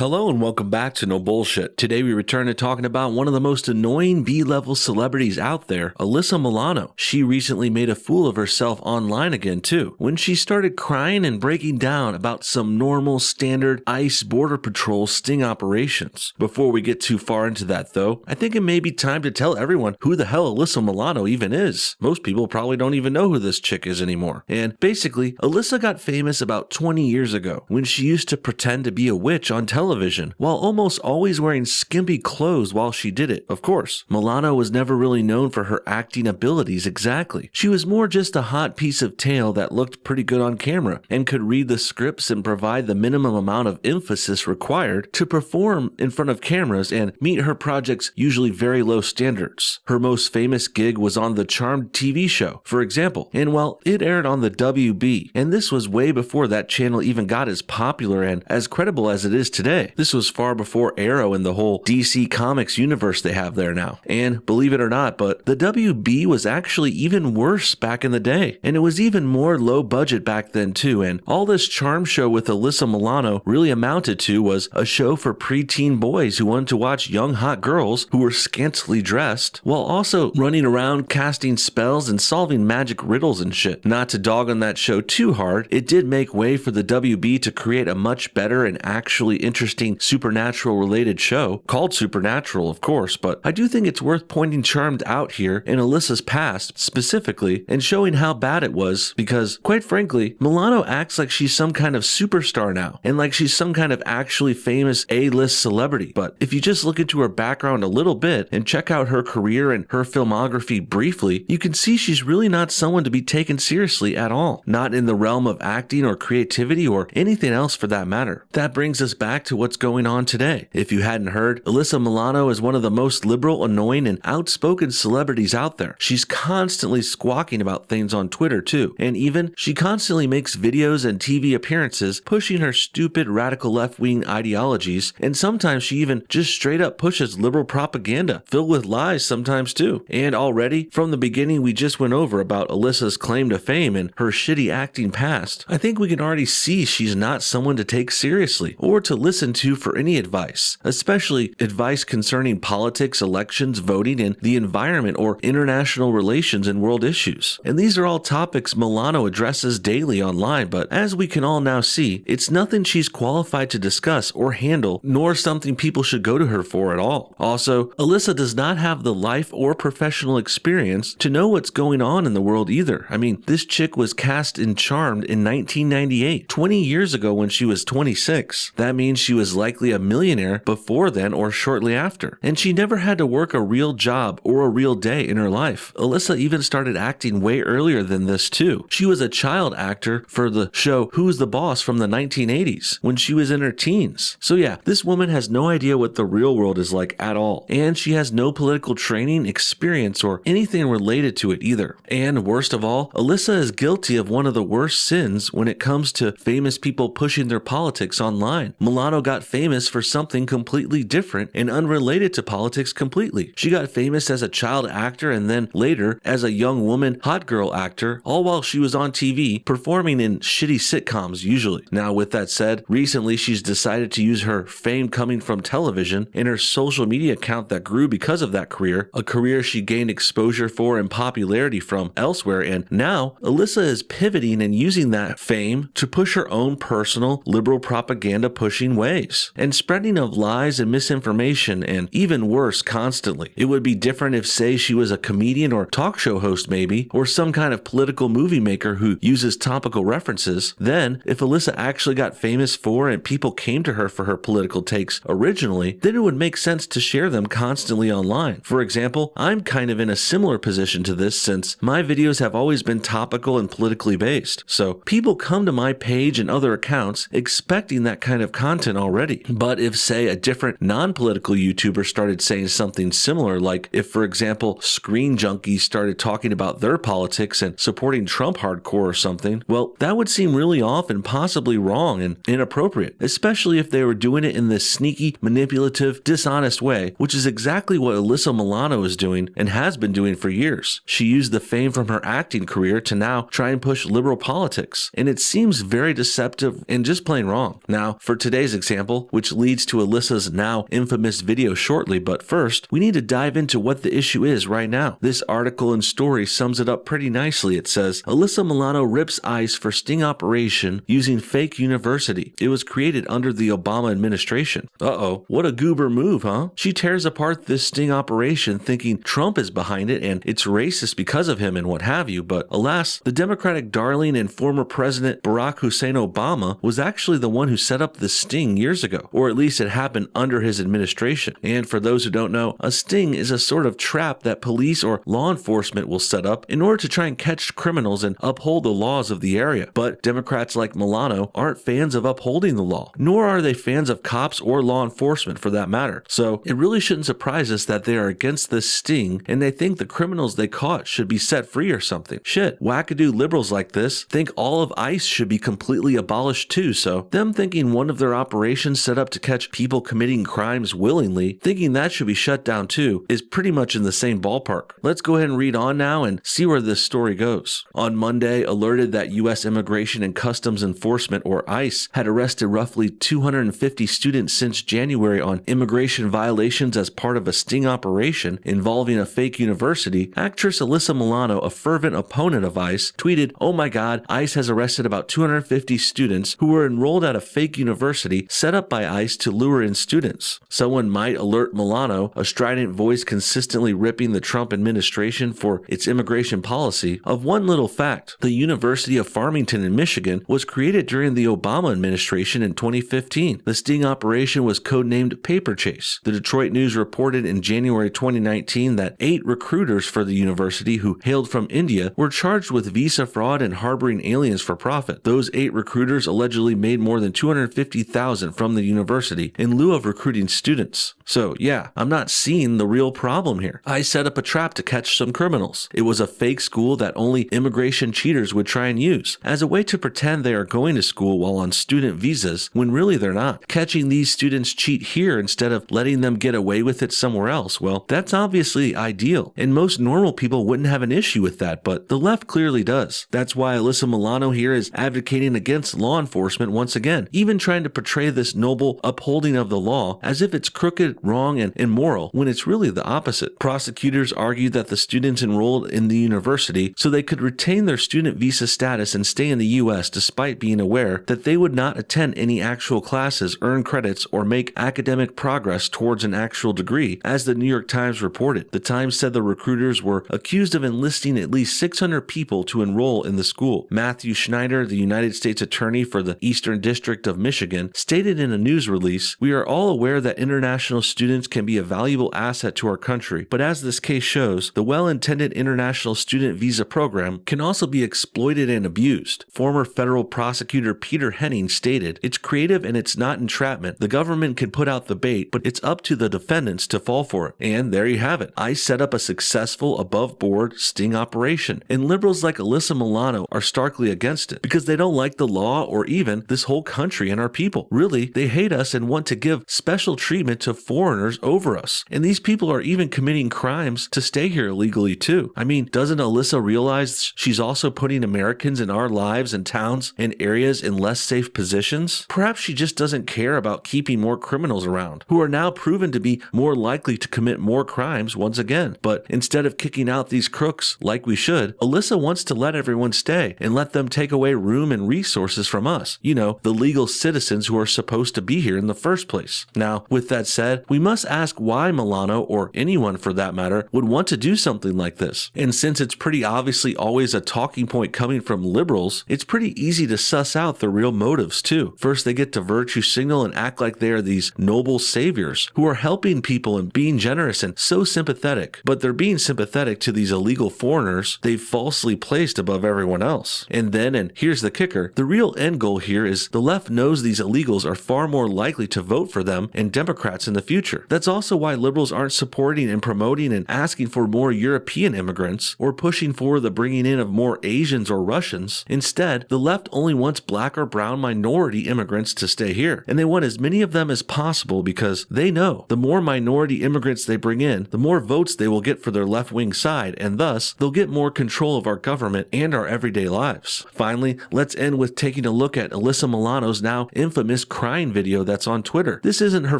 Hello and welcome back to No Bullshit. Today we return to talking about one of the most annoying B-level celebrities out there, Alyssa Milano. She recently made a fool of herself online again too, when she started crying and breaking down about some normal standard ICE border patrol sting operations. Before we get too far into that though, I think it may be time to tell everyone who the hell Alyssa Milano even is. Most people probably don't even know who this chick is anymore. And basically, Alyssa got famous about 20 years ago when she used to pretend to be a witch on television, while almost always wearing skimpy clothes while she did it. Of course, Milano was never really known for her acting abilities exactly. She was more just a hot piece of tail that looked pretty good on camera and could read the scripts and provide the minimum amount of emphasis required to perform in front of cameras and meet her project's usually very low standards. Her most famous gig was on the Charmed TV show, for example, and while it aired on the WB, and this was way before that channel even got as popular and as credible as it is today. This was far before Arrow and the whole DC Comics universe they have there now. And believe it or not, but the WB was actually even worse back in the day, and it was even more low budget back then too, and all this charm show with Alyssa Milano really amounted to was a show for preteen boys who wanted to watch young hot girls who were scantily dressed, while also running around casting spells and solving magic riddles and shit. Not to dog on that show too hard, it did make way for the WB to create a much better and actually interesting supernatural related show, called Supernatural of course, but I do think it's worth pointing Charmed out here in Alyssa's past specifically and showing how bad it was, because quite frankly, Milano acts like she's some kind of superstar now and like she's some kind of actually famous A-list celebrity. But if you just look into her background a little bit and check out her career and her filmography briefly, you can see she's really not someone to be taken seriously at all, not in the realm of acting or creativity or anything else for that matter. That brings us back to what's going on today. If you hadn't heard, Alyssa Milano is one of the most liberal, annoying, and outspoken celebrities out there. She's constantly squawking about things on Twitter too, and even she constantly makes videos and TV appearances pushing her stupid radical left-wing ideologies, and sometimes she even just straight up pushes liberal propaganda, filled with lies sometimes too. And already, from the beginning we just went over about Alyssa's claim to fame and her shitty acting past, I think we can already see she's not someone to take seriously or to listen to for any advice, especially advice concerning politics, elections, voting, and the environment or international relations and world issues. And these are all topics Milano addresses daily online, but as we can all now see, it's nothing she's qualified to discuss or handle, nor something people should go to her for at all. Also, Alyssa does not have the life or professional experience to know what's going on in the world either. I mean, this chick was cast in Charmed in 1998, 20 years ago when she was 26. That means she was likely a millionaire before then or shortly after. And she never had to work a real job or a real day in her life. Alyssa even started acting way earlier than this too. She was a child actor for the show Who's the Boss from the 1980s when she was in her teens. So yeah, this woman has no idea what the real world is like at all. And she has no political training, experience, or anything related to it either. And worst of all, Alyssa is guilty of one of the worst sins when it comes to famous people pushing their politics online. Milano got famous for something completely different and unrelated to politics completely. She got famous as a child actor and then later as a young woman hot girl actor, all while she was on TV performing in shitty sitcoms usually. Now with that said, recently she's decided to use her fame coming from television and her social media account that grew because of that career, a career she gained exposure for and popularity from elsewhere, and now Alyssa is pivoting and using that fame to push her own personal liberal propaganda pushing ways and spreading of lies and misinformation, and even worse, constantly. It would be different if, say, she was a comedian or talk show host maybe, or some kind of political movie maker who uses topical references. Then, if Alyssa actually got famous for and people came to her for her political takes originally, then it would make sense to share them constantly online. For example, I'm kind of in a similar position to this since my videos have always been topical and politically based. So people come to my page and other accounts expecting that kind of content already. But if, say, a different non-political YouTuber started saying something similar, like if, for example, Screen Junkies started talking about their politics and supporting Trump hardcore or something, well, that would seem really off and possibly wrong and inappropriate, especially if they were doing it in this sneaky, manipulative, dishonest way, which is exactly what Alyssa Milano is doing and has been doing for years. She used the fame from her acting career to now try and push liberal politics, and it seems very deceptive and just plain wrong. Now, for today's example, which leads to Alyssa's now infamous video shortly, but first, we need to dive into what the issue is right now. This article and story sums it up pretty nicely. It says, Alyssa Milano rips ICE for sting operation using fake university. It was created under the Obama administration. Uh-oh, what a goober move, huh? She tears apart this sting operation thinking Trump is behind it and it's racist because of him and what have you, but alas, the Democratic darling and former President Barack Hussein Obama was actually the one who set up the sting years ago, or at least it happened under his administration. And for those who don't know, a sting is a sort of trap that police or law enforcement will set up in order to try and catch criminals and uphold the laws of the area. But Democrats like Milano aren't fans of upholding the law, nor are they fans of cops or law enforcement for that matter. So it really shouldn't surprise us that they are against this sting and they think the criminals they caught should be set free or something. Shit, wackadoo liberals like this think all of ICE should be completely abolished too, so them thinking one of their operations set up to catch people committing crimes willingly, thinking that should be shut down too, is pretty much in the same ballpark. Let's go ahead and read on now and see where this story goes. On Monday, alerted that U.S. Immigration and Customs Enforcement, or ICE, had arrested roughly 250 students since January on immigration violations as part of a sting operation involving a fake university, actress Alyssa Milano, a fervent opponent of ICE, tweeted, "Oh my god, ICE has arrested about 250 students who were enrolled at a fake university set up by ICE to lure in students." Someone might alert Milano, a strident voice consistently ripping the Trump administration for its immigration policy, of one little fact. The University of Farmington in Michigan was created during the Obama administration in 2015. The sting operation was codenamed Paper Chase. The Detroit News reported in January 2019 that 8 recruiters for the university who hailed from India were charged with visa fraud and harboring aliens for profit. Those 8 recruiters allegedly made more than $250,000 from the university in lieu of recruiting students. So yeah, I'm not seeing the real problem here. I set up a trap to catch some criminals. It was a fake school that only immigration cheaters would try and use as a way to pretend they are going to school while on student visas when really they're not. Catching these students cheat here instead of letting them get away with it somewhere else, well, that's obviously ideal, and most normal people wouldn't have an issue with that, but the left clearly does. That's why Alyssa Milano here is advocating against law enforcement once again, even trying to portray this noble upholding of the law as if it's crooked, wrong, and immoral, when it's really the opposite. Prosecutors argued that the students enrolled in the university so they could retain their student visa status and stay in the U.S. despite being aware that they would not attend any actual classes, earn credits, or make academic progress towards an actual degree, as the New York Times reported. The Times said the recruiters were accused of enlisting at least 600 people to enroll in the school. Matthew Schneider, the United States Attorney for the Eastern District of Michigan, stated in a news release, "We are all aware that international students can be a valuable asset to our country, but as this case shows, the well-intended international student visa program can also be exploited and abused." Former federal prosecutor Peter Henning stated, "It's creative and it's not entrapment. The government can put out the bait, but it's up to the defendants to fall for it." And there you have it. ICE set up a successful above-board sting operation, and liberals like Alyssa Milano are starkly against it because they don't like the law or even this whole country and our people. Really, they hate us and want to give special treatment to foreigners over us. And these people are even committing crimes to stay here illegally too. I mean, doesn't Alyssa realize she's also putting Americans in our lives and towns and areas in less safe positions? Perhaps she just doesn't care about keeping more criminals around, who are now proven to be more likely to commit more crimes once again. But instead of kicking out these crooks like we should, Alyssa wants to let everyone stay and let them take away room and resources from us. You know, the legal citizens who are supposed to be here in the first place. Now, with that said, we must ask why Milano, or anyone for that matter, would want to do something like this. And since it's pretty obviously always a talking point coming from liberals, it's pretty easy to suss out the real motives too. First, they get to virtue signal and act like they are these noble saviors who are helping people and being generous and so sympathetic, but they're being sympathetic to these illegal foreigners they've falsely placed above everyone else. And then, and here's the kicker, the real end goal here is the left knows these illegals are far more likely to vote for them and Democrats in the future. That's also why liberals aren't supporting and promoting and asking for more European immigrants or pushing for the bringing in of more Asians or Russians. Instead, the left only wants black or brown minority immigrants to stay here, and they want as many of them as possible because they know the more minority immigrants they bring in, the more votes they will get for their left-wing side, and thus they'll get more control of our government and our everyday lives. Finally, let's end with taking a look at Alyssa Milano's now infamous crying video that's on Twitter. This isn't her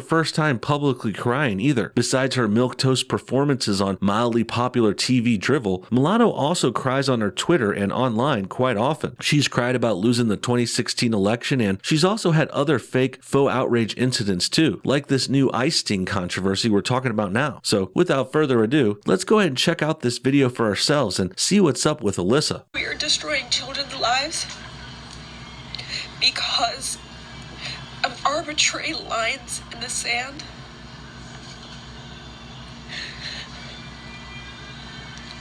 first time publicly crying either. Besides her milquetoast performances on mildly popular TV drivel, Milano also cries on her Twitter and online quite often. She's cried about losing the 2016 election, and she's also had other fake faux outrage incidents too, like this new ice sting controversy we're talking about now. So without further ado, let's go ahead and check out this video for ourselves and see what's up with Alyssa. We are destroying children's lives because of arbitrary lines in the sand.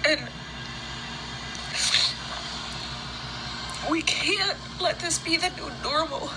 And we can't let this be the new normal.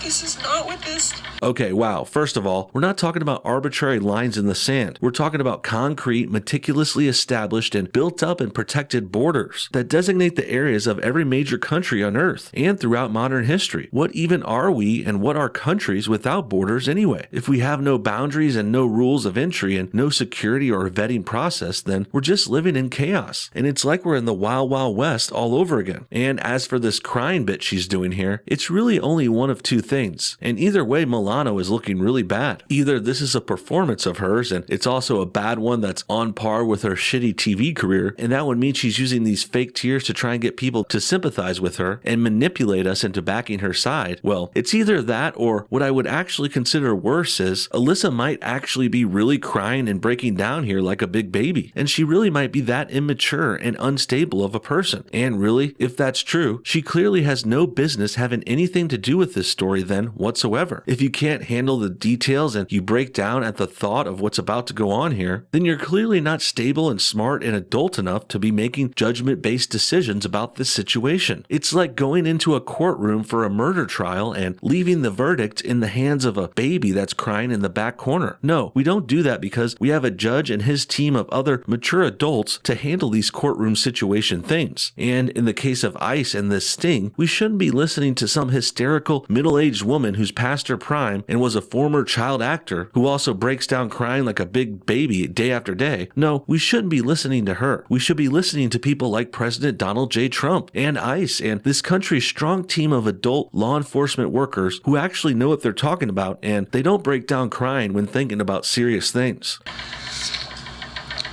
This is not what this... Okay, wow. First of all, we're not talking about arbitrary lines in the sand. We're talking about concrete, meticulously established and built up and protected borders that designate the areas of every major country on Earth and throughout modern history. What even are we and what are countries without borders anyway? If we have no boundaries and no rules of entry and no security or vetting process, then we're just living in chaos. And it's like we're in the Wild Wild West all over again. And as for this crying bit she's doing here, it's really only one of two things. And either way, Milano is looking really bad. Either this is a performance of hers and it's also a bad one that's on par with her shitty TV career, and that would mean she's using these fake tears to try and get people to sympathize with her and manipulate us into backing her side. Well, it's either that or what I would actually consider worse is Alyssa might actually be really crying and breaking down here like a big baby, and she really might be that immature and unstable of a person. And really, if that's true, she clearly has no business having anything to do with this story then whatsoever. If you can't handle the details and you break down at the thought of what's about to go on here, then you're clearly not stable and smart and adult enough to be making judgment-based decisions about this situation. It's like going into a courtroom for a murder trial and leaving the verdict in the hands of a baby that's crying in the back corner. No, we don't do that because we have a judge and his team of other mature adults to handle these courtroom situation things. And in the case of Ice and this sting, we shouldn't be listening to some hysterical middle-aged woman who's past her prime and was a former child actor who also breaks down crying like a big baby day after day. No, we shouldn't be listening to her. We should be listening to people like President Donald J. Trump and ICE and this country's strong team of adult law enforcement workers who actually know what they're talking about, and they don't break down crying when thinking about serious things.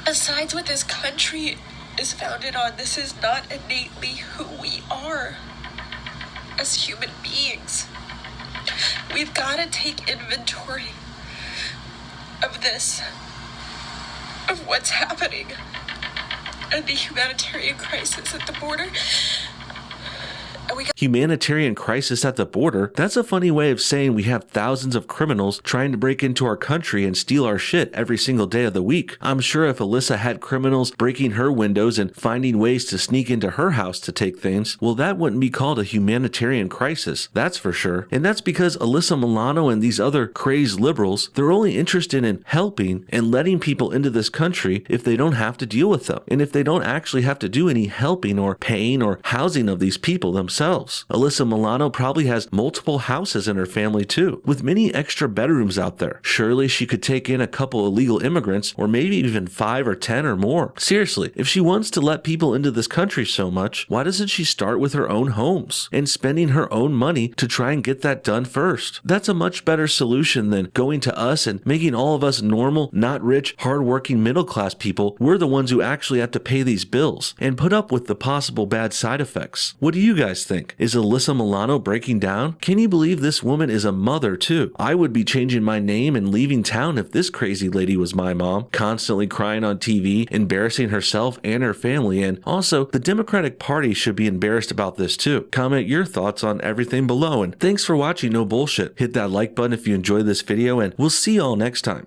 Besides what this country is founded on, this is not innately who we are as human beings. We've got to take inventory of this, of what's happening, and the humanitarian crisis at the border. Humanitarian crisis at the border? That's a funny way of saying we have thousands of criminals trying to break into our country and steal our shit every single day of the week. I'm sure if Alyssa had criminals breaking her windows and finding ways to sneak into her house to take things, well, that wouldn't be called a humanitarian crisis, that's for sure. And that's because Alyssa Milano and these other crazed liberals, they're only interested in helping and letting people into this country if they don't have to deal with them, and if they don't actually have to do any helping or paying or housing of these people themselves. Alyssa Milano probably has multiple houses in her family too, with many extra bedrooms out there. Surely she could take in a couple illegal immigrants, or maybe even 5 or 10 or more. Seriously, if she wants to let people into this country so much, why doesn't she start with her own homes and spending her own money to try and get that done first? That's a much better solution than going to us and making all of us normal, not rich, hardworking middle-class people, we're the ones who actually have to pay these bills and put up with the possible bad side effects. What do you guys think? Is Alyssa Milano breaking down? Can you believe this woman is a mother too? I would be changing my name and leaving town if this crazy lady was my mom, constantly crying on TV, embarrassing herself and her family, and also the Democratic Party should be embarrassed about this too. Comment your thoughts on everything below, and thanks for watching No Bullshit. Hit that like button if you enjoyed this video, and we'll see y'all next time.